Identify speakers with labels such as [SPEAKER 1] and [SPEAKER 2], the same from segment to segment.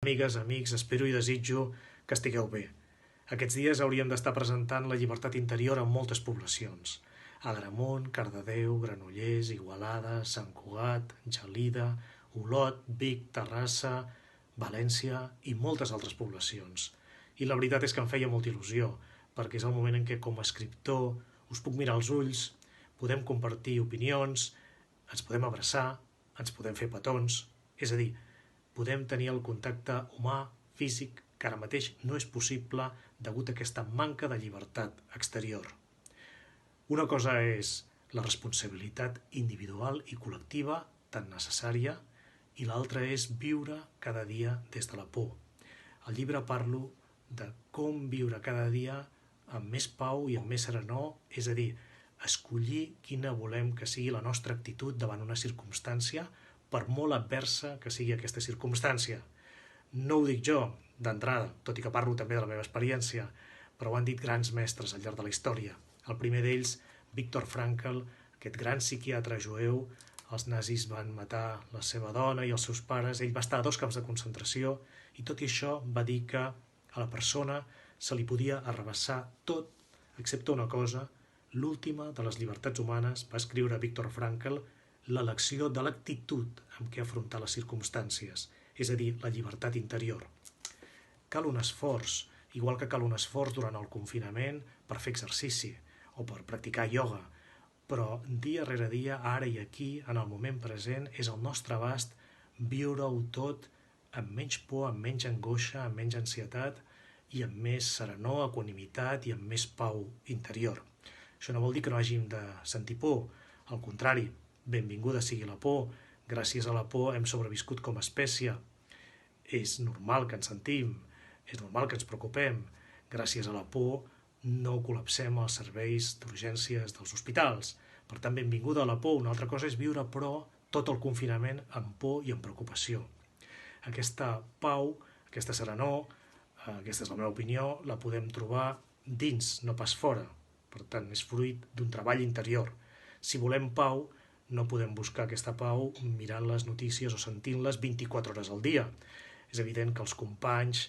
[SPEAKER 1] Amigues, amics, espero i desitjo que estigueu bé. Aquests dies hauríem d'estar presentant la llibertat interior en moltes poblacions. Agramunt, Cardedeu, Granollers, Igualada, Sant Cugat, Gelida, Olot, Vic, Terrassa, València i moltes altres poblacions. I la veritat és que em feia molta il·lusió, perquè és el moment en què com a escriptor us puc mirar als ulls, podem compartir opinions, ens podem abraçar, ens podem fer petons, és a dir, podem tenir el contacte humà, físic, que ara mateix no és possible degut a aquesta manca de llibertat exterior. Una cosa és la responsabilitat individual i col·lectiva tan necessària i l'altra és viure cada dia des de la por. Al llibre parlo de com viure cada dia amb més pau i amb més serenor, és a dir, escollir quina volem que sigui la nostra actitud davant una circumstància, per molt adversa que sigui aquesta circumstància. No ho dic jo, d'entrada, tot i que parlo també de la meva experiència, però ho han dit grans mestres al llarg de la història. El primer d'ells, Viktor Frankl, aquest gran psiquiatre jueu, els nazis van matar la seva dona i els seus pares, ell va estar a 2 camps de concentració i tot i això va dir que a la persona se li podia arrabassar tot, excepte una cosa, l'última de les llibertats humanes, va escriure Viktor Frankl, l'elecció de l'actitud amb què afrontar les circumstàncies, és a dir, la llibertat interior. Cal un esforç, igual que cal un esforç durant el confinament per fer exercici o per practicar ioga, però dia rere dia, ara i aquí, en el moment present, és al nostre abast viure-ho tot amb menys por, amb menys angoixa, amb menys ansietat i amb més serenor, equanimitat i amb més pau interior. Això no vol dir que no hàgim de sentir por, al contrari, benvinguda sigui la por, gràcies a la por hem sobreviscut com a espècie. És normal que ens sentim, és normal que ens preocupem. Gràcies a la por no col·lapsem els serveis d'urgències dels hospitals. Per tant, benvinguda a la por. Una altra cosa és viure, però, tot el confinament amb por i amb preocupació. Aquesta pau, aquesta serenor, aquesta és la meva opinió, la podem trobar dins, no pas fora. Per tant, és fruit d'un treball interior. Si volem pau, no podem buscar aquesta pau mirant les notícies o sentint-les 24 hores al dia. És evident que els companys,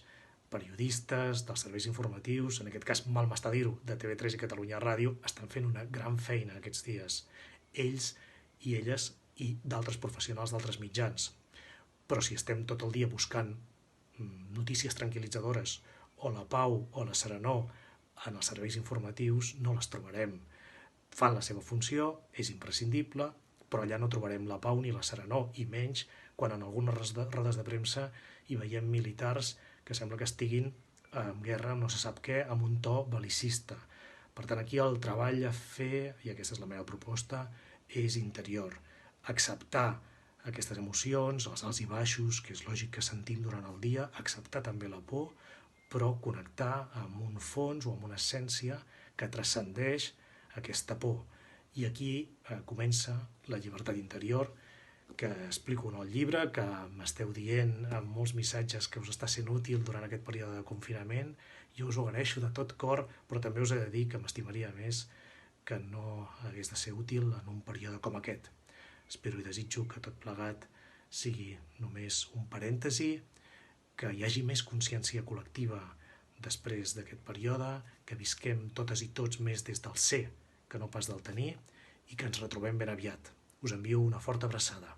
[SPEAKER 1] periodistes, dels serveis informatius, en aquest cas mal m'està dir-ho, de TV3 i Catalunya Ràdio, estan fent una gran feina aquests dies. Ells i elles i d'altres professionals d'altres mitjans. Però si estem tot el dia buscant notícies tranquil·litzadores o la pau o la serenor en els serveis informatius, no les trobarem. Fan la seva funció, és imprescindible, però allà no trobarem la pau ni la serenor, i menys quan en algunes rodes de premsa hi veiem militars que sembla que estiguin en guerra no se sap què, amb un to bel·licista. Per tant, aquí el treball a fer, i aquesta és la meva proposta, és interior. Acceptar aquestes emocions, els alts i baixos, que és lògic que sentim durant el dia, acceptar també la por, però connectar amb un fons o amb una essència que transcendeix aquesta por. I aquí comença la llibertat interior, que explico en el llibre, que m'esteu dient amb molts missatges que us està sent útil durant aquest període de confinament. Jo us ho agraeixo de tot cor, però també us he de dir que m'estimaria més que no hagués de ser útil en un període com aquest. Espero i desitjo que tot plegat sigui només un parèntesi, que hi hagi més consciència col·lectiva després d'aquest període, que visquem totes i tots més des del ser que no pas del tenir, i que ens retrobem ben aviat. Us envio una forta abraçada.